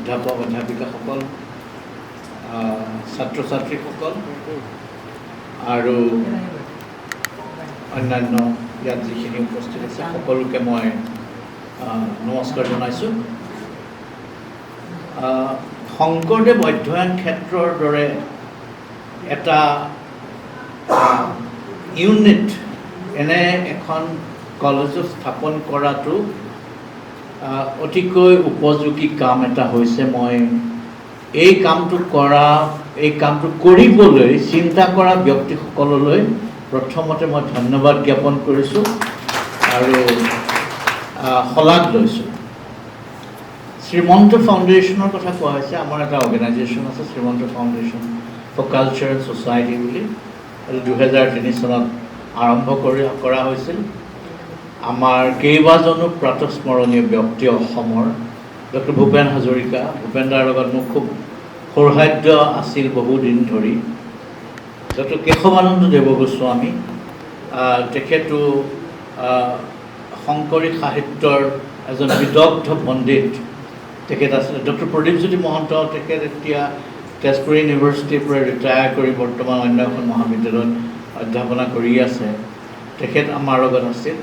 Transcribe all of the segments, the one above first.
অধ্যাপক অধ্যাপিকাসকল, ছাত্ৰ ছাত্ৰীসকল আৰু অন্যান্য ইয়াত যিখিনি উপস্থিত আছে সকলোকে মই নমস্কাৰ জনাইছোঁ। শংকৰদেৱ অধ্যয়ন ক্ষেত্ৰৰ দৰে এটা ইউনিট এনে এখন কলেজত স্থাপন কৰাটো অতিকৈ উপযোগী কাম এটা হৈছে। মই এই কামটো কৰিবলৈ চিন্তা কৰা ব্যক্তিসকললৈ প্ৰথমতে মই ধন্যবাদ জ্ঞাপন কৰিছোঁ আৰু শলাগ লৈছোঁ। শ্ৰীমন্ত ফাউণ্ডেশ্যনৰ কথা কোৱা হৈছে। আমাৰ এটা অৰ্গেনাইজেশ্যন আছে Srimanta foundation for culture and society বুলি, এইটো 2003 চনত আৰম্ভ কৰা হৈছিল। আমাৰ কেইবাজনো প্ৰাতঃস্মৰণীয় ব্যক্তি অসমৰ, ডক্টৰ ভূপেন হাজৰিকা, ভূপেনদাৰ লগত মোৰ খুব সৌহাৰ্দ্য আছিল বহুদিন ধৰি। ডক্টৰ কেশৱানন্দ দেৱগোস্বামী, তেখেতো শংকৰী সাহিত্যৰ এজন বিদগ্ধ পণ্ডিত তেখেত আছিলে। ডক্টৰ প্ৰদীপজ্যোতি মহন্ত, তেখেত এতিয়া তেজপুৰ ইউনিভাৰ্চিটিৰ পৰা ৰিটায়াৰ কৰি বৰ্তমান অন্য এখন মহাবিদ্যালয়ত অধ্যাপনা কৰি আছে, তেখেত আমাৰ লগত আছিল।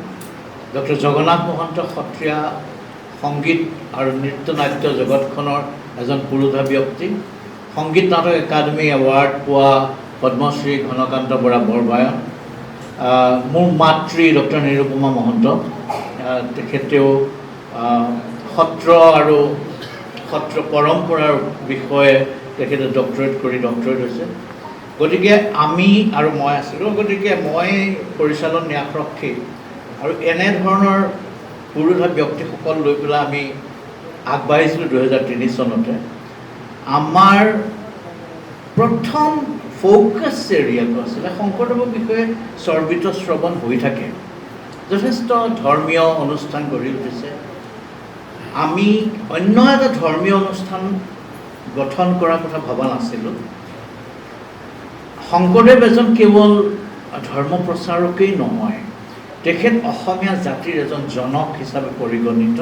ডক্টৰ জগন্নাথ মহন্ত, সত্ৰীয়া সংগীত আৰু নৃত্য নাট্য জগতখনৰ এজন পুৰোধা ব্যক্তি, সংগীত নাটক একাডেমি এৱাৰ্ড পোৱা পদ্মশ্ৰী ঘনকান্ত বৰা বৰবায়ন। মোৰ মাতৃ ডক্টৰ নিৰুপমা মহন্ত, তেখেতেও সত্ৰ আৰু সত্ৰ পৰম্পৰাৰ বিষয়ে তেখেতে ডক্টৰেট হৈছে। গতিকে আমি আৰু মই আছিলোঁ। গতিকে মই পৰিচালন ন্যাসৰক্ষী আৰু এনেধৰণৰ পুৰোধা ব্যক্তিসকল লৈ পেলাই আমি আগবাঢ়িছিলোঁ 2003 চনতে। আমাৰ প্ৰথম ফ'কাছ এৰিয়াটো আছিলে শংকৰদেৱৰ বিষয়ে চৰ্বিত শ্ৰৱণ হৈ থাকে, যথেষ্ট ধৰ্মীয় অনুষ্ঠান গঢ়ি উঠিছে। আমি অন্য এটা ধৰ্মীয় অনুষ্ঠান গঠন কৰাৰ কথা ভবা নাছিলোঁ। শংকৰদেৱ এজন কেৱল ধৰ্ম প্ৰচাৰকেই নহয়, তেখেত অসমীয়া জাতিৰ এজন জনক হিচাপে পৰিগণিত,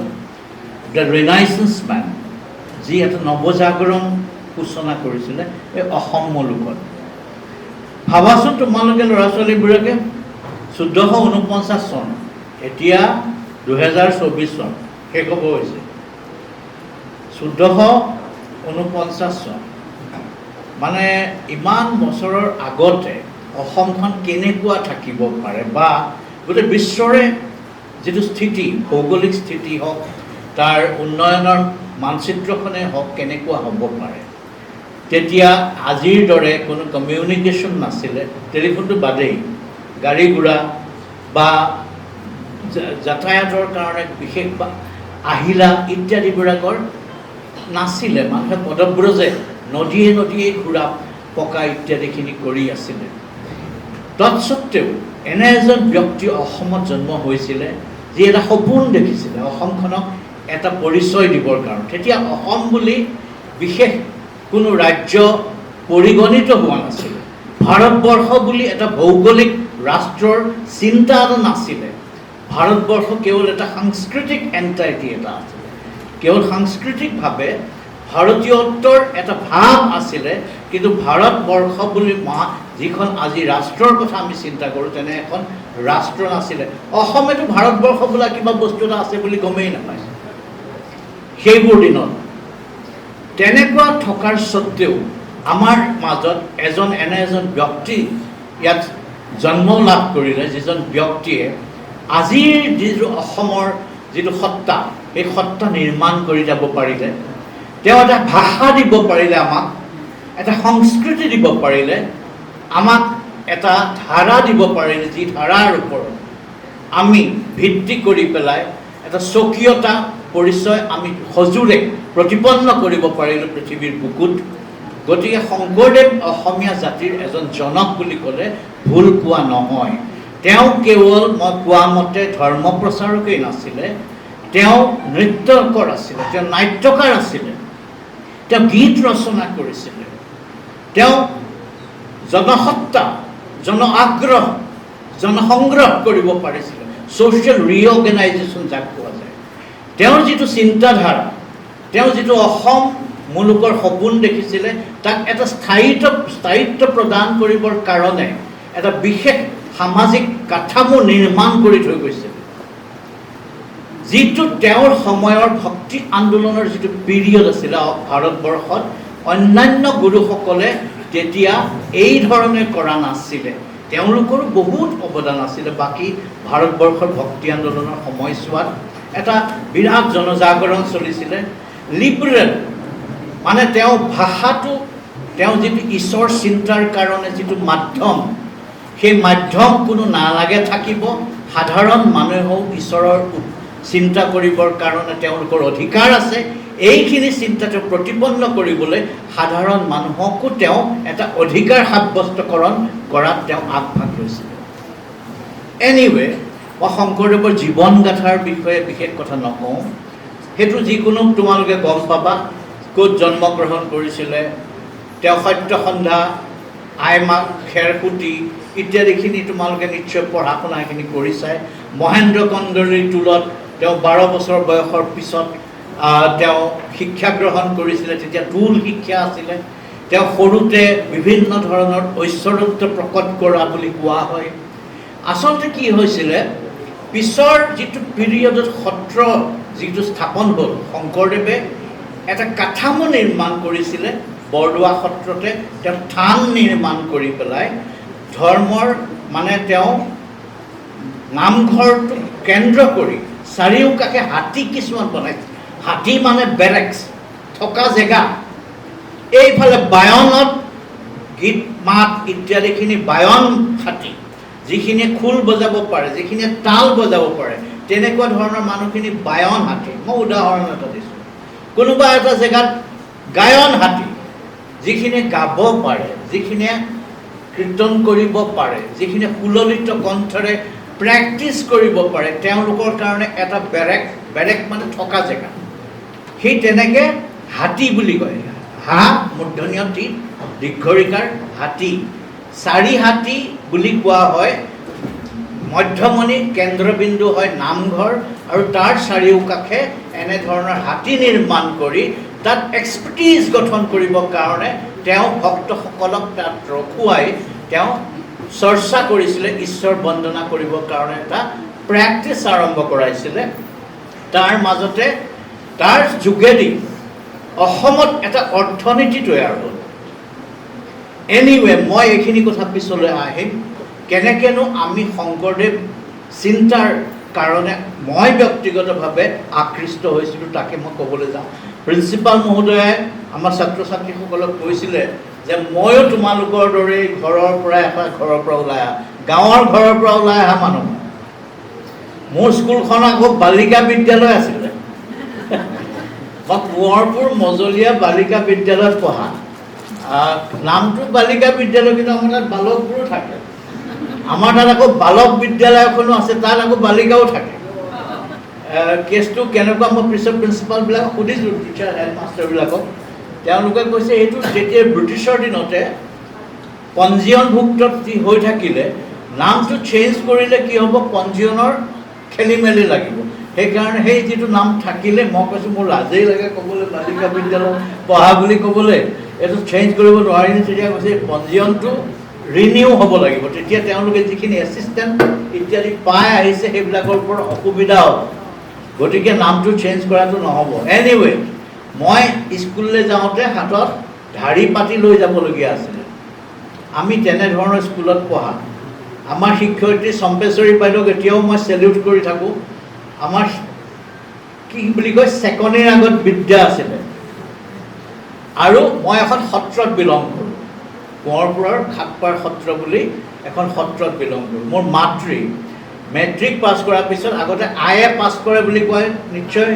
দ্য ৰিনাইচেঞ্চ মেন, যি এটা নৱজাগৰণ সূচনা কৰিছিলে এই অসম মুলুকত। ভাবাচোন তোমালোকে ল'ৰা ছোৱালীবোৰকে, 1449 চন, এতিয়া 2024 চন শেষ হ'ব হৈছে। 1449 চন মানে ইমান বছৰৰ আগতে অসমখন কেনেকুৱা থাকিব পাৰে, বা গোটেই বিশ্বৰে যিটো স্থিতি, ভৌগোলিক স্থিতি হওক, তাৰ উন্নয়নৰ মানচিত্ৰখনেই হওক, কেনেকুৱা হ'ব পাৰে। তেতিয়া আজিৰ দৰে কোনো কমিউনিকেশ্যন নাছিলে, টেলিফোনটো বাদেই, গাড়ী ঘোঁৰা বা যাতায়াতৰ কাৰণে বিশেষ আহিলা ইত্যাদিবিলাকৰ নাছিলে। মানুহে পদব্ৰজে নদীয়ে নদীয়ে ঘূৰা পকা ইত্যাদিখিনি কৰি আছিলে। তৎসত্বেও এনে এজন ব্যক্তি অসমত জন্ম হৈছিলে, যি এটা সপোন দেখিছিলে অসমখনক এটা পৰিচয় দিবৰ কাৰণে। তেতিয়া অসম বুলি বিশেষ কোনো ৰাজ্য পৰিগণিত হোৱা নাছিলে। ভাৰতবৰ্ষ বুলি এটা ভৌগোলিক ৰাষ্ট্ৰৰ চিন্তা এটা নাছিলে। ভাৰতবৰ্ষ কেৱল এটা সাংস্কৃতিক এণ্টাইটি এটা আছিলে, কেৱল সাংস্কৃতিকভাৱে ভাৰতীয়ত্বৰ এটা ভাৱ আছিলে। কিন্তু ভাৰতবৰ্ষ বুলি যিখন আজি ৰাষ্ট্ৰৰ কথা আমি চিন্তা কৰোঁ, তেনে এখন ৰাষ্ট্ৰ নাছিলে। অসমেতো ভাৰতবৰ্ষ বোলা কিবা বস্তু এটা আছে বুলি গমেই নাপায় সেইবোৰ দিনত। তেনেকুৱা থকাৰ স্বত্তেও আমাৰ মাজত এনে এজন ব্যক্তি ইয়াত জন্ম লাভ কৰিলে, যিজন ব্যক্তিয়ে আজিৰ যিটো অসমৰ যিটো সত্তা, এই সত্তা নিৰ্মাণ কৰি যাব পাৰিলে। তেওঁ এটা ভাষা দিব পাৰিলে, আমাক এটা সংস্কৃতি দিব পাৰিলে, আমাক এটা ধাৰা দিব পাৰিলে, যি ধাৰাৰ ওপৰত আমি ভিত্তি কৰি পেলাই এটা স্বকীয়তা পৰিচয় আমি সজোৰে প্ৰতিপন্ন কৰিব পাৰিলোঁ পৃথিৱীৰ বুকুত। গতিকে শংকৰদেৱ অসমীয়া জাতিৰ এজন জনক বুলি ক'লে ভুল কোৱা নহয়। তেওঁ কেৱল মই কোৱা মতে ধৰ্ম প্ৰচাৰকেই নাছিলে, তেওঁ নৃত্যকৰ আছিলে, তেওঁ নাট্যকাৰ আছিলে, তেওঁ গীত ৰচনা কৰিছিলে, তেওঁ জনসত্তা, জন আগ্ৰহ, জনসংগ্ৰহ কৰিব পাৰিছিলে, ছ'চিয়েল ৰিঅৰ্গেনাইজেশ্যন যাক কোৱা যায়। তেওঁৰ যিটো চিন্তাধাৰা, তেওঁ যিটো অসম মুলুকৰ সপোন দেখিছিলে, তাক এটা স্থায়িত্ব প্ৰদান কৰিবৰ কাৰণে এটা বিশেষ সামাজিক কাঠামো নিৰ্মাণ কৰি থৈ গৈছে, যিটো তেওঁৰ সময়ৰ ভক্তি আন্দোলনৰ যিটো পিৰিয়ড আছিলে ভাৰতবৰ্ষত, অন্যান্য গুৰুসকলে তেতিয়া এই ধৰণে কৰা নাছিলে। তেওঁলোকৰো বহুত অৱদান আছিলে বাকী ভাৰতবৰ্ষৰ ভক্তি আন্দোলনৰ সময়ছোৱাত। এটা বিৰাট জনজাগৰণ চলিছিলে, লিবাৰেল মানে তেওঁ ভাষাটো, তেওঁ যিটো ঈশ্বৰ চিন্তাৰ কাৰণে যিটো মাধ্যম, সেই মাধ্যম কোনো নালাগে থাকিব, সাধাৰণ মানুহেও ঈশ্বৰৰ চিন্তা কৰিবৰ কাৰণে তেওঁলোকৰ অধিকাৰ আছে। এইখিনি চিন্তাটো প্ৰতিপন্ন কৰিবলৈ সাধাৰণ মানুহকো তেওঁ এটা অধিকাৰ সাব্যস্তকৰণ কৰাত তেওঁ আগভাগ লৈছিল। এনিৱে, মই শংকৰদেৱৰ জীৱন গাথাৰ বিষয়ে বিশেষ কথা নকওঁ, সেইটো যিকোনো তোমালোকে গম পাবা, ক'ত জন্মগ্ৰহণ কৰিছিলে, তেওঁ সত্যসন্ধা, আইমাক, খেৰকুটি ইত্যাদিখিনি তোমালোকে নিশ্চয় পঢ়া শুনা সেইখিনি কৰিছাই। মহেন্দ্ৰ কন্দলীৰ টোলত তেওঁ 12 বছৰ বয়সৰ পিছত তেওঁ শিক্ষা গ্ৰহণ কৰিছিলে, তেতিয়া টোল শিক্ষা আছিলে। তেওঁ সৰুতে বিভিন্ন ধৰণৰ ঐশ্বৰত্ব প্ৰকট কৰা বুলি কোৱা হয়। আচলতে কি হৈছিলে, পিছৰ যিটো পিৰিয়ডত সত্ৰ যিটো স্থাপন হ'ল, শংকৰদেৱে এটা কাঠামো নিৰ্মাণ কৰিছিলে বৰদোৱা সত্ৰতে। তেওঁ থান নিৰ্মাণ কৰি পেলাই ধৰ্মৰ মানে তেওঁ নামঘৰটো কেন্দ্ৰ কৰি চাৰিওকাষে হাতী কিছুমান বনাইছে। হাতী মানে বেৰেক্স, থকা জেগা। এইফালে বায়নত গীত মাত ইত্যাদিখিনি বায়ন হাতী, যিখিনিয়ে খোল বজাব পাৰে, যিখিনিয়ে তাল বজাব পাৰে, তেনেকুৱা ধৰণৰ মানুহখিনি বায়ন হাতী। মই উদাহৰণ এটা দিছোঁ। কোনোবা এটা জেগাত গায়ন হাতী, যিখিনিয়ে গাব পাৰে, যিখিনিয়ে কীৰ্তন কৰিব পাৰে, যিখিনিয়ে সুললিত কণ্ঠৰে প্ৰেক্টিছ কৰিব পাৰে, তেওঁলোকৰ কাৰণে এটা বেৰেক মানে থকা জেগা। সেই তেনেকৈ হাতী বুলি কয়। হা মূৰ্ধন্য টি দীৰ্ঘৰিকাৰ হাতী, চাৰি হাতী বুলি কোৱা হয়। মধ্যমণি কেন্দ্ৰবিন্দু হয় নামঘৰ, আৰু তাৰ চাৰিওকাষে এনেধৰণৰ হাতী নিৰ্মাণ কৰি তাত এক্সপাৰ্টিজ গঠন কৰিবৰ কাৰণে তেওঁ ভক্তসকলক তাত ৰখুৱাই তেওঁ চৰ্চা কৰিছিলে, ঈশ্বৰ বন্দনা কৰিবৰ কাৰণে এটা প্ৰেক্টিছ আৰম্ভ কৰাইছিলে। তাৰ মাজতে তাৰ যোগেদি অসমত এটা অৰ্থনীতি তৈয়াৰ হ'ল। এনিৱে, মই এইখিনি কথা পিছলৈ আহিম। কেনেকৈনো আমি শংকৰদেৱ চিন্তাৰ কাৰণে মই ব্যক্তিগতভাৱে আকৃষ্ট হৈছিলোঁ তাকে মই ক'বলৈ যাওঁ। প্ৰিন্সিপাল মহোদয়ে আমাৰ ছাত্ৰ ছাত্ৰীসকলক কৈছিলে যে ময়ো তোমালোকৰ দৰেই ঘৰৰ পৰা ওলাই অহা, গাঁৱৰ ঘৰৰ পৰা ওলাই অহা মানুহ। মোৰ স্কুলখন আকৌ বালিকা বিদ্যালয় আছিলে। মই কোঁৱৰপুৰ মজলীয়া বালিকা বিদ্যালয়ত পঢ়া। নামটো বালিকা বিদ্যালয়, কিন্তু আমাৰ তাত বালকবোৰো থাকে। আমাৰ তাত আকৌ বালক বিদ্যালয় এখনো আছে, তাত আকৌ বালিকাও থাকে। কেছটো কেনেকুৱা মই পিছত প্ৰিন্সিপালবিলাকক সুধিছোঁ, টিচাৰ হেডমাষ্টাৰবিলাকক। তেওঁলোকে কৈছে এইটো যেতিয়া ব্ৰিটিছৰ দিনতে পঞ্জীয়নভুক্ত হৈ থাকিলে, নামটো চেঞ্জ কৰিলে কি হ'ব, পঞ্জীয়নৰ খেলি মেলি লাগিব। সেইকাৰণে সেই যিটো নাম থাকিলে, মই কৈছোঁ মোৰ লাজেই লাগে ক'বলৈ বালিকা বিদ্যালয় পঢ়া বুলি ক'বলৈ, এইটো চেঞ্জ কৰিব নোৱাৰিলে। তেতিয়া কৈছে পঞ্জীয়নটো ৰিনিউ হ'ব লাগিব, তেতিয়া তেওঁলোকে যিখিনি এছিষ্টেণ্ট ইত্যাদি পাই আহিছে সেইবিলাকৰ ওপৰত অসুবিধা হ'ব, গতিকে নামটো চেঞ্জ কৰাটো নহ'ব। এনিৱে, মই স্কুললৈ যাওঁতে হাতত ঢাৰি পাতি লৈ যাবলগীয়া আছিলে। আমি তেনেধৰণৰ স্কুলত পঢ়া। আমাৰ শিক্ষয়িত্ৰী চম্পেশ্বৰী বাইদেউক এতিয়াও মই চেলিউট কৰি থাকোঁ। আমাৰ কি বুলি কয়, চেকনিৰ আগত বিদ্যা আছিলে। আৰু মই এখন সত্ৰত বিলং কৰোঁ, কোঁৱৰপুৰৰ খাটপাৰ সত্ৰ বুলি এখন সত্ৰত বিলং কৰোঁ। মোৰ মাতৃ মেট্ৰিক পাছ কৰাৰ পিছত, আগতে আয়ে পাছ কৰে বুলি কয়, নিশ্চয়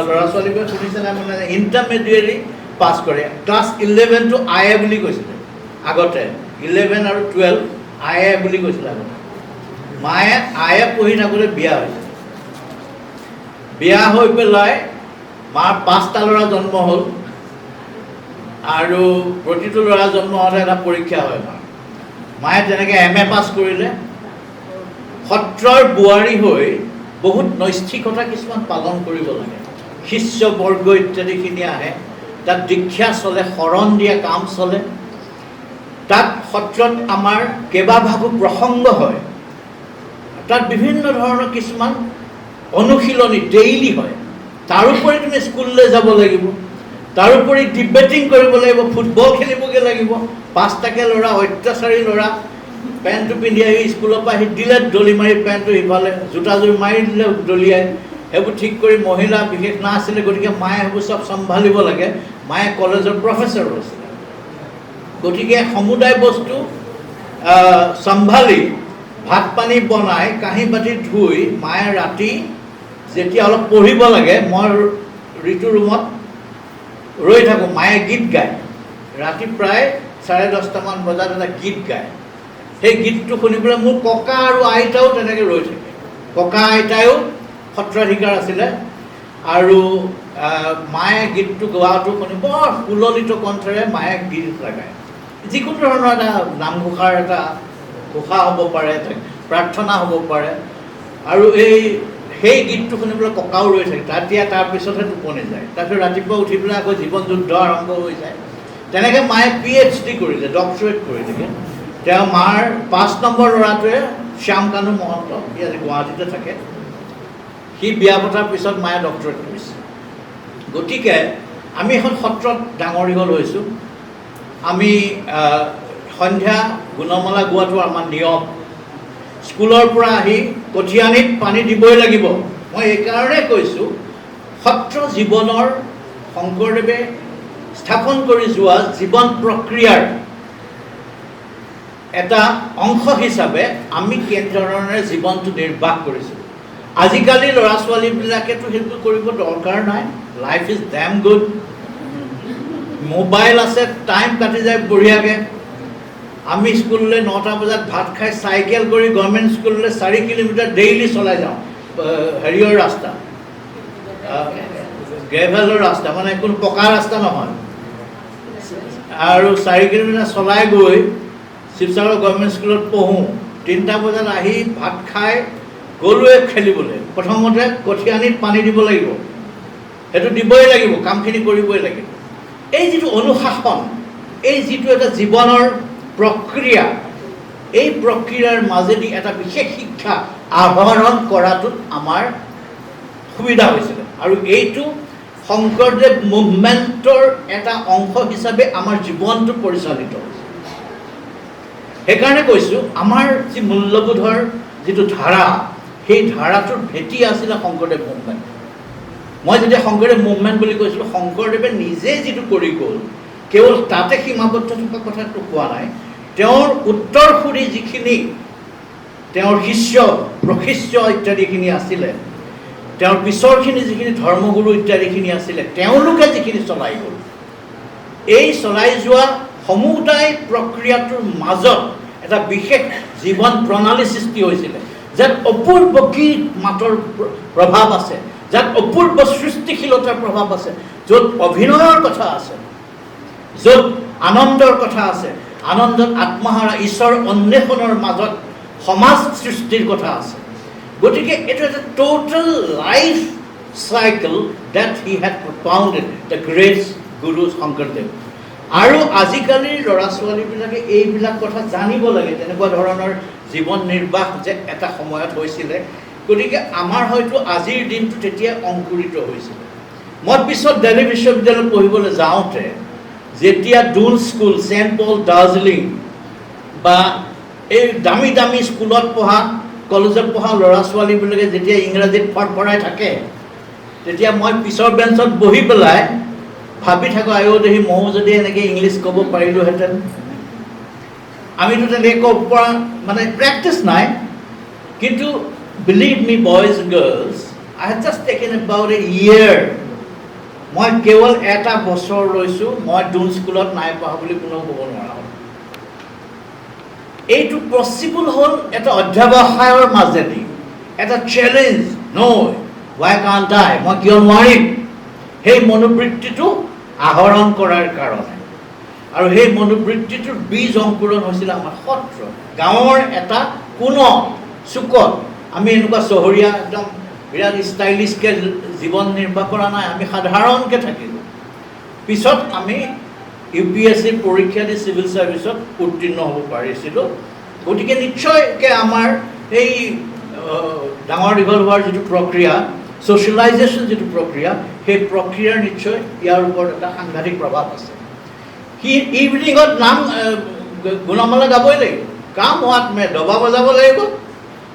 ল'ৰা ছোৱালীবোৰে শুনিছেনে, মানে ইণ্টাৰমিডিয়েটলি পাছ কৰে। ক্লাছ 11টো আয়ে বুলি কৈছিলে আগতে, 11 আৰু 12 আয়ে বুলি কৈছিলে আগতে। মায়ে আয়ে পঢ়ি থাকোঁতে বিয়া হৈছে। বিয়া হৈ পেলাই মাৰ 5টা ল'ৰা জন্ম হ'ল, আৰু প্ৰতিটো ল'ৰা জন্ম হওঁতে এটা পৰীক্ষা হয়। মায়ে তেনেকৈ MA পাছ কৰিলে। সত্ৰৰ বোৱাৰী হৈ বহুত নৈষ্ঠিকতা কিছুমান পালন কৰিব লাগে। শিষ্যবৰ্গ ইত্যাদিখিনি আহে, তাত দীক্ষা চলে, শৰণ দিয়া কাম চলে। তাত সত্ৰত আমাৰ কেইবাভাগো প্ৰসংগ হয়, তাত বিভিন্ন ধৰণৰ কিছুমান অনুশীলনী ডেইলি হয়। তাৰোপৰি তুমি স্কুললৈ যাব লাগিব, তাৰোপৰি ডিবেটিং কৰিব লাগিব, ফুটবল খেলিবগৈ লাগিব। 5টাকৈ ল'ৰা, অত্যাচাৰী ল'ৰা, পেণ্টটো পিন্ধি আহি স্কুলৰ পৰা আহি দিলে দলি মাৰি, পেণ্টটো সিফালে জোতাযোৰ মাৰি দিলে দলিয়াই। সেইবোৰ ঠিক কৰি মহিলা বিশেষ নাছিলে, গতিকে মায়ে সেইবোৰ চব চম্ভালিব লাগে। মায়ে কলেজৰ প্ৰফেচৰ আছিলে, গতিকে সমুদায় বস্তু চম্ভালি ভাত পানী বনাই কাঁহী বাতি ধুই মায়ে ৰাতি যেতিয়া অলপ পঢ়িব লাগে, মই ঋতু ৰুমত ৰৈ থাকোঁ। মায়ে গীত গায়, ৰাতি প্ৰায় 10:30মান বজাত এটা গীত গায়। সেই গীতটো শুনিবলৈ মোৰ ককা আৰু আইতাও তেনেকৈ ৰৈ থাকে। ককা আইতায়ো সত্ৰাধিকাৰ আছিলে, আৰু মায়ে গীতটো গোৱাটো শুনি বৰ সুললিত কণ্ঠেৰে মায়ে গীত গায়। যিকোনো ধৰণৰ এটা নামঘোষাৰ এটা ঘোষা হ'ব পাৰে, এটা প্ৰাৰ্থনা হ'ব পাৰে, আৰু সেই গীতটো শুনিবলৈ ককাও ৰৈ থাকে। তাৰপিছতহে টোপনি যায়। তাৰপিছত ৰাতিপুৱা উঠি পেলাই আকৌ জীৱন যুদ্ধ আৰম্ভ হৈ যায়। তেনেকৈ মায়ে PhD কৰিলে, ডক্টৰেট কৰিলেগৈ। তেওঁ মাৰ 5 নম্বৰ ল'ৰাটোৱে শ্যাম কানু মহন্ত, সি আজি গুৱাহাটীতে থাকে, সি বিয়া পতাৰ পিছত মায়ে ডক্টৰেট কৰিছে। গতিকে আমি এখন সত্ৰত ডাঙৰ দীঘল হৈছোঁ। আমি সন্ধ্যা গুণমালা গোৱাটো আমাৰ নিয়ম। স্কুলৰ পৰা আহি কঠীয়ানিত পানী দিবই লাগিব। মই এইকাৰণে কৈছোঁ, সত্ৰ জীৱনৰ শংকৰদেৱে স্থাপন কৰি যোৱা জীৱন প্ৰক্ৰিয়াৰ এটা অংশ হিচাপে আমি কেনেধৰণেৰে জীৱনটো নিৰ্বাহ কৰিছোঁ। আজিকালি ল'ৰা ছোৱালীবিলাকেতো সেইটো কৰিব দৰকাৰ নাই। Life is damn good, mobile আছে, টাইম কাটি যায় বঢ়িয়াকৈ। আমি স্কুললৈ 9টা বজাত ভাত খাই চাইকেল কৰি গভৰ্ণমেণ্ট স্কুললৈ 4 কিলোমিটাৰ ডেইলি চলাই যাওঁ। হেৰিয়ৰ ৰাস্তা, গ্ৰেভেলৰ ৰাস্তা, মানে কোনো পকা ৰাস্তা নহয়। আৰু 4 কিলোমিটাৰ চলাই গৈ শিৱসাগৰ গভৰ্ণমেণ্ট স্কুলত পঢ়োঁ। 3টা বজাত আহি ভাত খাই গ'লোৱে খেলিবলৈ। প্ৰথমতে কঠীয়ানিত পানী দিব লাগিব, সেইটো দিবই লাগিব, কামখিনি কৰিবই লাগিব। এই যিটো অনুশাসন, এই যিটো এটা জীৱনৰ প্ৰক্ৰিয়া, এই প্ৰক্ৰিয়াৰ মাজেদি এটা বিশেষ শিক্ষা আহৰণ কৰাটোত আমাৰ সুবিধা হৈছিলে। আৰু এইটো শংকৰদেৱ মুভমেণ্টৰ এটা অংশ হিচাপে আমাৰ জীৱনটো পৰিচালিত হৈছে। সেইকাৰণে কৈছোঁ, আমাৰ যি মূল্যবোধৰ যিটো ধাৰা, সেই ধাৰাটোৰ ভেটি আছিলে শংকৰদেৱ মুভমেণ্ট। মই যেতিয়া শংকৰদেৱ মুভমেণ্ট বুলি কৈছিলোঁ, শংকৰদেৱে নিজে যিটো কৰি গ'ল, কেৱল তাতে সীমাবদ্ধ থকা কথাটো কোৱা নাই। তেওঁৰ উত্তৰসূৰী যিখিনি তেওঁৰ শিষ্য প্ৰশিষ্য ইত্যাদিখিনি আছিলে, তেওঁৰ পিছৰখিনি যিখিনি ধৰ্মগুৰু ইত্যাদিখিনি আছিলে, তেওঁলোকে যিখিনি চলাই গ'ল, এই চলাই যোৱা সমুদায় প্ৰক্ৰিয়াটোৰ মাজত এটা বিশেষ জীৱন প্ৰণালী সৃষ্টি হৈছিলে, যাত অপূৰ্ব গীত মাতৰ প্ৰভাৱ আছে, যাত অপূৰ্ব সৃষ্টিশীলতাৰ প্ৰভাৱ আছে, য'ত অভিনয়ৰ কথা আছে, য'ত আনন্দৰ কথা আছে, আনন্দত আত্মহাৰা ঈশ্বৰ অন্বেষণৰ মাজত সমাজ সৃষ্টিৰ কথা আছে। গতিকে এইটো এটা total life cycle that he had propounded the great guru Shankardev. আৰু আজিকালিৰ ল'ৰা ছোৱালীবিলাকে এইবিলাক কথা জানিব লাগে, তেনেকুৱা ধৰণৰ জীৱন নিৰ্বাহ যে এটা সময়ত হৈছিলে। গতিকে আমাৰ হয়তো আজিৰ দিনটো তেতিয়া অংকুৰিত হৈছিলে। মই পিছত দিল্লী বিশ্ববিদ্যালয়ত পঢ়িবলৈ যাওঁতে, যেতিয়া ডুন স্কুল, চেণ্ট পল, দাৰ্জিলিং বা এই দামী দামী স্কুলত পঢ়া, কলেজত পঢ়া ল'ৰা ছোৱালীবিলাকে যেতিয়া ইংৰাজীত ফৰফৰাই থাকে, তেতিয়া মই পিছৰ বেঞ্চত বহি পেলাই ভাবি থাকোঁ, আয়ো দেহি ময়ো যদি এনেকৈ ইংলিছ ক'ব পাৰিলোহেঁতেন। আমিতো তেনেকৈ ক'ব পৰা মানে প্ৰেক্টিচ নাই। কিন্তু believe me boys and girls, I have just taken about A year. মই কেৱল এটা বছৰ লৈছোঁ, মই ডুন স্কুলত নাই পঢ়া বুলি কোনেও ক'ব নোৱাৰা হ'ল। এইটো পচিবল হ'ল এটা অধ্যাৱসায়ৰ মাজেদি, এটা চেলেঞ্জ, নহয় ৱাই কাণ্ট আই, মই কিয় নোৱাৰিম, সেই মনোবৃত্তিটো আহৰণ কৰাৰ কাৰণে। আৰু সেই মনোবৃত্তিটোৰ বীজ অংকুৰণ হৈছিলে আমাৰ সত্ৰ। গাঁৱৰ এটা কোণ চুকত আমি এনেকুৱা চহৰীয়া একদম বিৰাট ষ্টাইলিছকৈ জীৱন নিৰ্বাহ কৰা নাই, আমি সাধাৰণকৈ থাকিলোঁ। পিছত আমি UPSC পৰীক্ষা দি চিভিল সাৰ্ভিসত উত্তীৰ্ণ হ'ব পাৰিছিলোঁ। গতিকে নিশ্চয়কৈ আমাৰ এই ডাঙৰ দীঘল হোৱাৰ যিটো প্ৰক্ৰিয়া, ছ'চিয়েলাইজেশ্যন যিটো প্ৰক্ৰিয়া, সেই প্ৰক্ৰিয়াৰ নিশ্চয় ইয়াৰ ওপৰত এটা সাংঘাতিক প্ৰভাৱ আছে। সি ইভিনিঙত নাম গুণমালা গাবই লাগিব, কাম হোৱাত মে দবা বজাব লাগিব,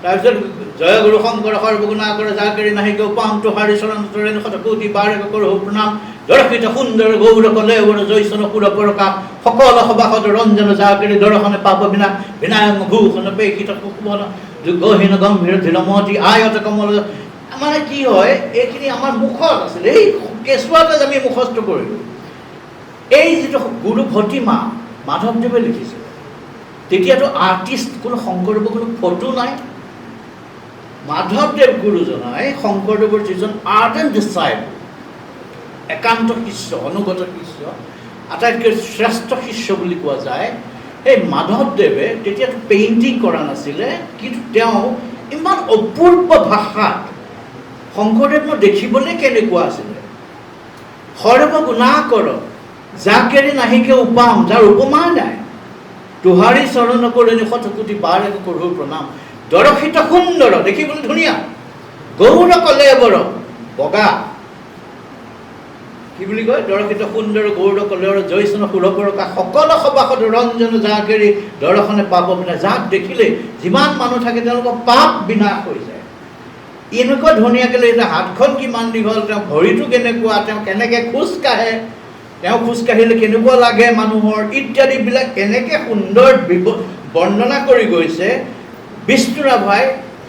তাৰপিছত জয় গুৰু শংকৰ সৰ্বগুণা কৰে যাকেৰি নাহিকে উপাম তোহাৰি চৰণ তৰে শতকোটি বাৰে কৰোঁ প্ৰণাম দৰ্শিত সুন্দৰ গৌৰ কলে বৰ জয়চন সুৰ পৰকা সকল সবাসত ৰঞ্জন যাকেৰি দৰ্শনে পাপ বিনা বিনায়ং ভূষণ পেশিত সুবন যোগহীন গম্ভীৰ ধীৰমতি আয়ত কমল। মানে কি হয়, এইখিনি আমাৰ মুখত আছিলে, এই কেঁচুৱাতে আমি মুখস্থ কৰিলোঁ। এই যিটো গুৰু ভতিমা মাধৱদেৱে লিখিছিল, তেতিয়াতো আৰ্টিষ্ট কোনো শংকৰদেৱৰ কোনো ফটো নাই। মাধৱদেৱ গুৰুজনাই শংকৰদেৱৰ যিজন আৰ্টেণ্ট ডিচাইপল, একান্ত শিষ্য, অনুগত শিষ্য, আটাইতকৈ শ্ৰেষ্ঠ শিষ্য বুলি কোৱা যায়, সেই মাধৱদেৱে তেতিয়াতো পেইণ্টিং কৰা নাছিলে, কিন্তু তেওঁ ইমান অপূৰ্ব ভাষাত শংকৰদেৱক দেখিবলৈ কেনেকুৱা আছিলে, সৰ্বগুণা কৰ যাকেৰি নাহিকে উপাম, যাৰ উপমা নাই, তোহাৰি চৰণ কৰি শতকোটি বাৰে কৰোঁ প্ৰণাম দৰ্শিত সুন্দৰ, দেখিবলৈ ধুনীয়া, গৌৰ কলে বৰ বগা, কি বুলি কয়, দৰ্শিত সুন্দৰ গৌৰ কলেৰ জয়চন সুৰপৰকা সকলো সবাসত ৰঞ্জন যাকেৰি দৰ্শনে পাপ বিনা, যাক দেখিলে যিমান মানুহ থাকে তেওঁলোকৰ পাপ বিনাশ হৈ যায়। এনেকুৱা ধুনীয়াকৈ লাগিছে, হাতখন কিমান দীঘল, তেওঁ ভৰিটো কেনেকুৱা, তেওঁ কেনেকৈ খোজ কাঢ়ে, তেওঁ খোজ কাঢ়িলে কেনেকুৱা লাগে মানুহৰ, ইত্যাদিবিলাক এনেকৈ সুন্দৰ বৰ্ণনা কৰি গৈছে বিষ্ণু ৰাভাই।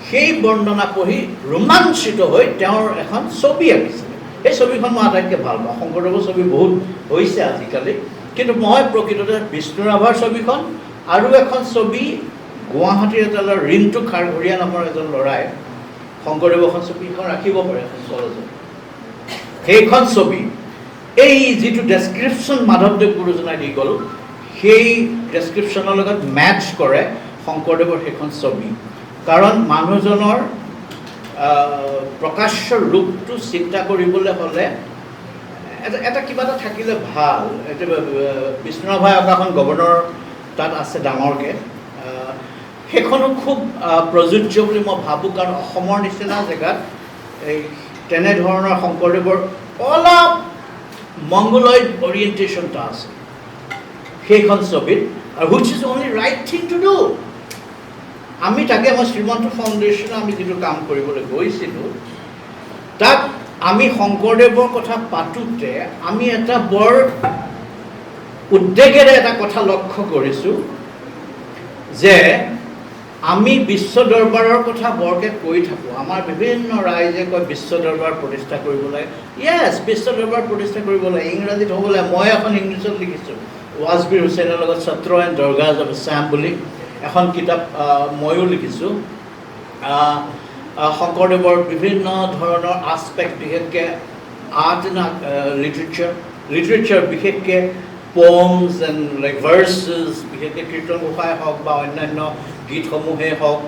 সেই বৰ্ণনা পঢ়ি ৰোমাঞ্চিত হৈ তেওঁৰ এখন ছবি আঁকিছিলে। এই ছবিখন মই আটাইতকৈ ভাল পাওঁ। শংকৰদেৱৰ ছবি বহুত হৈছে আজিকালি, কিন্তু মই প্ৰকৃততে বিষ্ণু ৰাভাৰ ছবিখন আৰু এখন ছবি গুৱাহাটীৰ এটা ৰিণ্টু খাৰঘৰীয়া নামৰ এজন ল'ৰাই শংকৰদেৱৰ এখন ছবিখন ৰাখিব পাৰে এখন কলেজত। সেইখন ছবি এই যিটো ডেছক্ৰিপশ্যন মাধৱদেৱ গুৰুজনাই দি গ'ল, সেই ডেছক্ৰিপশ্যনৰ লগত মেটচ কৰে শংকৰদেৱৰ সেইখন ছবি। কাৰণ মানুহজনৰ প্ৰকাশ্য ৰূপটো চিন্তা কৰিবলৈ হ'লে এটা কিবা এটা থাকিলে ভাল। এতিয়া বিষ্ণু ৰাভাই অকাখন গভৰ্ণৰ তাত আছে ডাঙৰকৈ, সেইখনো খুব প্ৰযোজ্য বুলি মই ভাবোঁ। কাৰণ অসমৰ নিচিনা জেগাত এই তেনেধৰণৰ শংকৰদেৱৰ অলপ মংগলয়েড অৰিয়েণ্টেশ্যন এটা আছে সেইখন ছবিত, আৰু which is only right thing to do. আমি তাকে মই শ্ৰীমন্ত ফাউণ্ডেশ্যনে আমি যিটো কাম কৰিবলৈ গৈছিলোঁ, তাত আমি শংকৰদেৱৰ কথা পাতোঁতে আমি এটা বৰ উদ্বেগেৰে এটা কথা লক্ষ্য কৰিছোঁ যে আমি বিশ্ব দৰবাৰৰ কথা বৰকৈ কৈ থাকোঁ। আমাৰ বিভিন্ন ৰাইজে কয় বিশ্ব দৰবাৰ প্ৰতিষ্ঠা কৰিব লাগে। য়েছ, বিশ্ব দৰবাৰ প্ৰতিষ্ঠা কৰিব লাগে, ইংৰাজীত হ'ব লাগে। মই এখন ইংলিছত লিখিছোঁ, ৱাজবীৰ হুছেইনৰ লগত ছাত্ৰ এণ্ড দৰগাজ অফ ইছলাম বুলি এখন কিতাপ ময়ো লিখিছোঁ। শংকৰদেৱৰ বিভিন্ন ধৰণৰ আস্পেক্ট, বিশেষকৈ আৰ্ট এণ্ড লিটাৰেচাৰ, বিশেষকৈ প'মছ এণ্ড লাইক ভাৰ্চেছ, বিশেষকৈ কীৰ্তন ঘোষাই হওক বা অন্যান্য গীতসমূহেই হওক,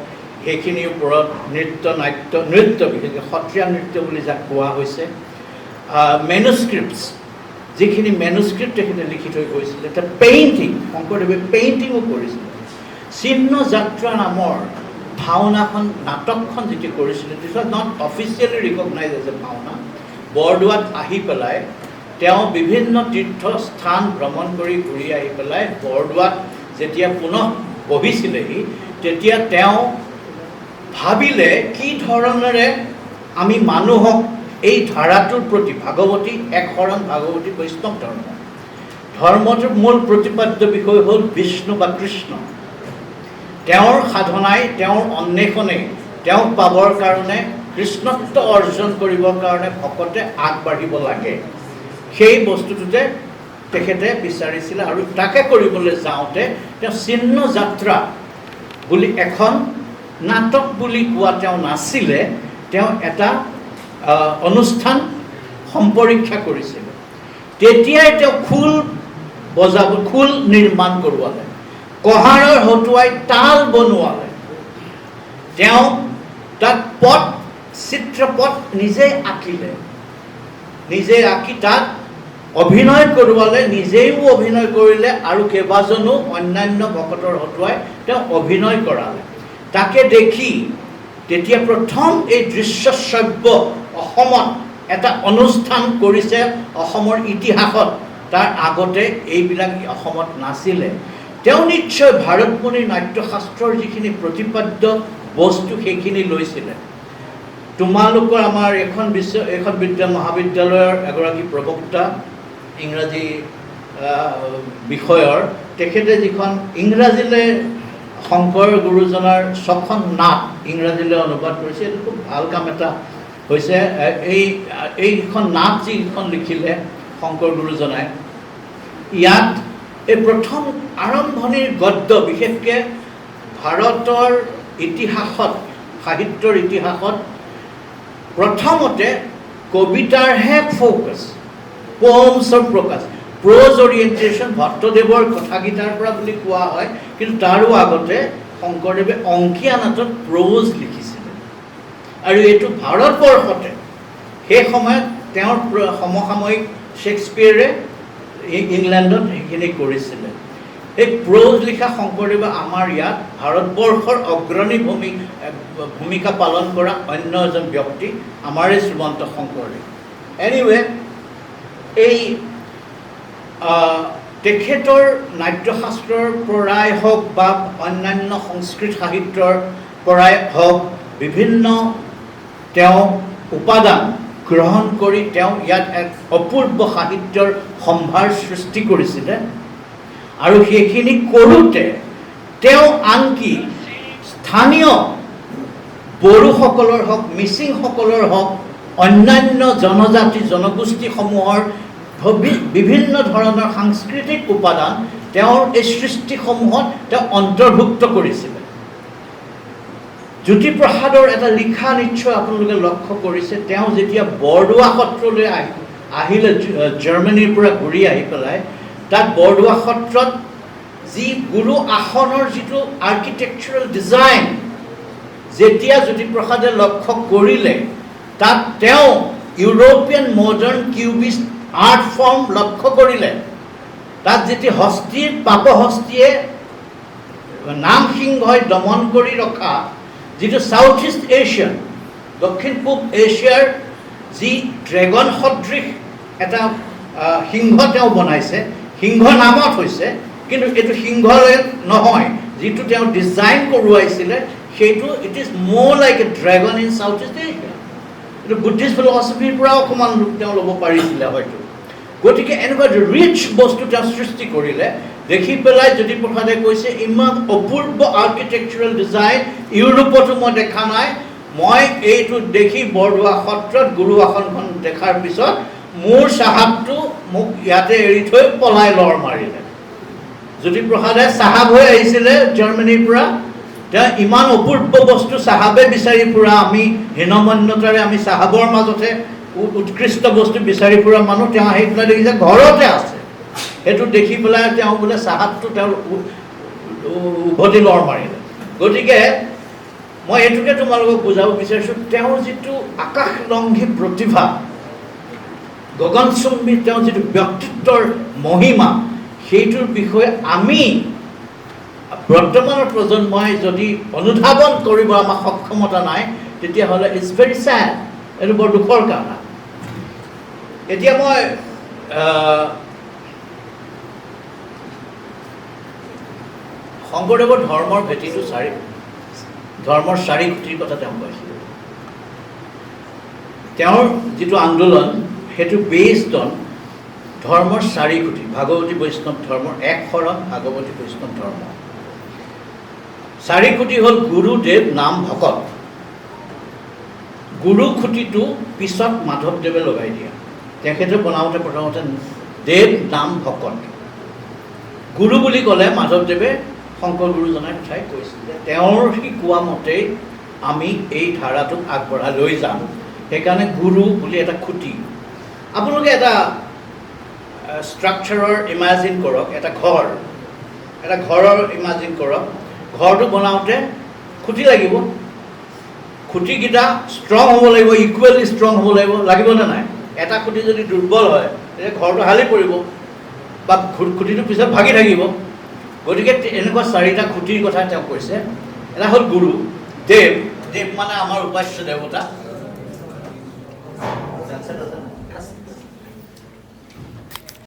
সেইখিনিৰ ওপৰত নৃত্য বিশেষকৈ সত্ৰীয়া নৃত্য বুলি যাক কোৱা হৈছে, মেনুস্ক্ৰিপ্টছ, যিখিনি মেনুস্ক্ৰিপ্ট সেইখিনি লিখি থৈ গৈছিলে। এতিয়া পেইণ্টিং, শংকৰদেৱে পেইণ্টিঙো কৰিছিলে। চিহ্ন যাত্ৰা নামৰ ভাওনাখন, নাটকখন যেতিয়া কৰিছিলে, this was not officially recognised as a Bhaona. বৰদোৱাত আহি পেলাই তেওঁ বিভিন্ন তীৰ্থস্থান ভ্ৰমণ কৰি ঘূৰি আহি পেলাই বৰদোৱাত যেতিয়া পুনঃ বহিছিলেহি, তেতিয়া তেওঁ ভাবিলে কি ধৰণেৰে আমি মানুহক এই ধাৰাটোৰ প্ৰতি, ভাগৱতী এক শৰণ ভাগৱতী বৈষ্ণৱ ধৰ্মটোৰ মূল প্ৰতিপাদ্য বিষয় হ'ল বিষ্ণু বা কৃষ্ণ। তেওঁৰ সাধনাই, তেওঁৰ অন্বেষণেই তেওঁক পাবৰ কাৰণে, কৃষ্ণত্ব অৰ্জন কৰিবৰ কাৰণে ভকতে আগবাঢ়িব লাগে। সেই বস্তুটোতে তেখেতে বিচাৰিছিলে, আৰু তাকে কৰিবলৈ যাওঁতে তেওঁ চিহ্ন যাত্ৰা বুলি এখন নাটক বুলি কোৱা তেওঁ নাছিলে, তেওঁ এটা অনুষ্ঠান সম্পৰীক্ষা কৰিছিল। তেতিয়াই তেওঁ খোল নিৰ্মাণ কৰোৱালে, কঁহাৰৰ হতুৱাই তাল বনোৱালে, তেওঁ তাত চিত্ৰপট নিজে আঁকিলে, নিজে আঁকি তাত অভিনয় কৰোৱালে, নিজেও অভিনয় কৰিলে আৰু কেইবাজনো অন্যান্য ভকতৰ হতুৱাই তেওঁ অভিনয় কৰালে। তাকে দেখি তেতিয়া প্ৰথম এই দৃশ্যশ্ৰব্য অসমত এটা অনুষ্ঠান কৰিছে অসমৰ ইতিহাসত। তাৰ আগতে এইবিলাক অসমত নাছিলে। তেওঁ নিশ্চয় ভাৰতমণিৰ নাট্যশাস্ত্ৰৰ যিখিনি প্ৰতিপাদ্য বস্তু সেইখিনি লৈছিলে। তোমালোকৰ আমাৰ এখন মহাবিদ্যালয়ৰ এগৰাকী প্ৰবক্তা ইংৰাজী বিষয়ৰ, তেখেতে যিখন ইংৰাজীলৈ শংকৰ গুৰুজনাৰ 6খন নাট ইংৰাজীলৈ অনুবাদ কৰিছে, এইটো খুব ভাল কাম এটা হৈছে। এইখন নাট যিখন লিখিলে শংকৰ গুৰুজনাই, ইয়াত এই প্ৰথম আৰম্ভণিৰ গদ্য, বিশেষকৈ ভাৰতৰ ইতিহাসত, সাহিত্যৰ ইতিহাসত প্ৰথমতে কবিতাৰহে ফ'কাছ, প'মছৰ প্ৰকাশ, প্ৰ'জ অৰিয়েণ্টেশ্যন ভট্টদেৱৰ কথাগীতাৰ পৰা বুলি কোৱা হয়। কিন্তু তাৰো আগতে শংকৰদেৱে অংকীয়া নাটত প্ৰ'জ লিখিছিলে। আৰু এইটো ভাৰতবৰ্ষতে সেই সময়ত তেওঁৰ সমসাময়িক শ্বেক্সপিয়েৰে ইংলেণ্ডত সেইখিনি কৰিছিলে। এই প্ৰ'জ লিখা শংকৰদেৱে আমাৰ ইয়াত ভাৰতবৰ্ষৰ অগ্ৰণী ভূমিকা পালন কৰা অন্য এজন ব্যক্তি আমাৰে শ্ৰীমন্ত শংকৰদেৱ। এনিৱে, এই তেখেতৰ নাট্যশাস্ত্ৰৰ পৰাই হওক বা অন্যান্য সংস্কৃত সাহিত্যৰ পৰাই হওক, বিভিন্ন তেওঁ উপাদান গ্ৰহণ কৰি তেওঁ ইয়াত এক অপূৰ্ব সাহিত্যৰ সম্ভাৰ সৃষ্টি কৰিছিলে। আৰু সেইখিনি কৰোঁতে তেওঁ আনকি স্থানীয় বড়োসকলৰ হওক, মিচিংসকলৰ হওক, অন্যান্য জনজাতি জনগোষ্ঠীসমূহৰ বিভিন্ন ধৰণৰ সাংস্কৃতিক উপাদান তেওঁৰ এই সৃষ্টিসমূহত তেওঁ অন্তৰ্ভুক্ত কৰিছিলে। জ্যোতিপ্ৰসাদৰ এটা লিখা নিশ্চয় আপোনালোকে লক্ষ্য কৰিছে। তেওঁ যেতিয়া বৰদোৱা সত্ৰলৈ আহিলে, জাৰ্মানীৰ পৰা ঘূৰি আহি পেলাই, তাত বৰদোৱা সত্ৰত যি গুৰু আসনৰ যিটো আৰ্কিটেকচাৰেল ডিজাইন যেতিয়া জ্যোতিপ্ৰসাদে লক্ষ্য কৰিলে, তাত তেওঁ European modern Cubist art form লক্ষ্য কৰিলে। তাত যেতিয়া হস্তীৰ পাপহস্তীয়ে নামসিংহই দমন কৰি ৰখা যিটো সাউথ ইষ্ট এছিয়ান, দক্ষিণ পূব এছিয়াৰ যি ড্ৰেগন সদৃশ এটা সিংহ তেওঁ বনাইছে, সিংহ নামত হৈছে, কিন্তু এইটো সিংহলৈ নহয়, যিটো তেওঁ ডিজাইন কৰোৱাইছিলে সেইটো ইট ইজ মোৰ like a dragon in south east Asia. এইটো বুদ্ধিষ্ট ফিলচফিৰ পৰা অকণমান ৰূপ তেওঁ ল'ব পাৰিছিলে হয়তো। গতিকে এনেকুৱা ৰিচ বস্তু তেওঁ সৃষ্টি কৰিলে। দেখি পেলাই জ্যোতিপ্ৰসাদে কৈছে, ইমান অপূৰ্ব আৰ্কিটেকচাৰেল ডিজাইন ইউৰোপতো মই দেখা নাই। মই এইটো দেখি বৰদোৱা সত্ৰত গুৰু আসনখন দেখাৰ পিছত মোৰ চাহাবটো মোক ইয়াতে এৰি থৈ পলাই লৰ মাৰিলে। জ্যোতিপ্ৰসাদে চাহাব হৈ আহিছিলে জাৰ্মানীৰ পৰা। তেওঁ ইমান অপূৰ্ব বস্তু চাহাবে বিচাৰি ফুৰা, আমি হীনমন্যতাৰে আমি চাহাবৰ মাজতে উৎকৃষ্ট বস্তু বিচাৰি ফুৰা মানুহ, তেওঁ আহি পেলাই দেখিছে ঘৰতে আছে। সেইটো দেখি পেলাই তেওঁ বোলে চাহাবটো তেওঁৰ উভতি লৰ মাৰিলে। গতিকে মই এইটোকে তোমালোকক বুজাব বিচাৰিছোঁ, তেওঁৰ যিটো আকাশলংঘী প্ৰতিভা, গগনচুম্বী তেওঁৰ যিটো ব্যক্তিত্বৰ মহিমা, সেইটোৰ বিষয়ে আমি বৰ্তমানৰ প্ৰজন্মই যদি অনুধাৱন কৰিব আমাৰ সক্ষমতা নাই, তেতিয়াহ'লে ইটছ ভেৰি ছেড, এইটো বৰ দুখৰ কথা। এতিয়া মই শংকৰদেৱৰ ধৰ্মৰ ভেটিটো ধৰ্মৰ 4 খুঁটিৰ কথা তেওঁ কৈছিল। তেওঁৰ যিটো আন্দোলন সেইটো বেছড অন ধৰ্মৰ 4 খুঁটি, ভাগৱতী বৈষ্ণৱ ধৰ্মৰ 1 শৰণ, ভাগৱতী বৈষ্ণৱ ধৰ্ম। 4 খুঁটি হ'ল গুৰুদেৱ, নাম, ভকত। গুৰু খুঁটিটো পিছত মাধৱদেৱে লগাই দিয়া। তেখেতে বনাওঁতে প্ৰথমতে দেৱ, নাম, ভকত। গুৰু বুলি ক'লে মাধৱদেৱে শংকৰ গুৰুজনাৰ কথাই কৈছিলে। তেওঁৰ শিকোৱা মতেই আমি এই ধাৰাটোক আগবঢ়াই লৈ যাম। সেইকাৰণে গুৰু বুলি এটা খুঁটি। আপোনালোকে এটা ষ্ট্ৰাকচাৰৰ ইমাজিন কৰক, এটা ঘৰৰ ইমাজিন কৰক। ঘৰটো বনাওঁতে খুঁটি লাগিব, খুঁটিকেইটা ষ্ট্ৰং হ'ব লাগিব, ইকুৱেলি ষ্ট্ৰং হ'ব লাগিব নে নাই? এটা খুঁটি যদি দুৰ্বল হয় তেতিয়া ঘৰটো হালি পৰিব বা খুঁটিটো পিছত ভাগি থাকিব। গতিকে এনেকুৱা 4টা খুঁটিৰ কথা তেওঁ কৈছে। এটা হ'ল গুৰু, দেৱ, দেৱ মানে আমাৰ উপাস্য দেৱতা,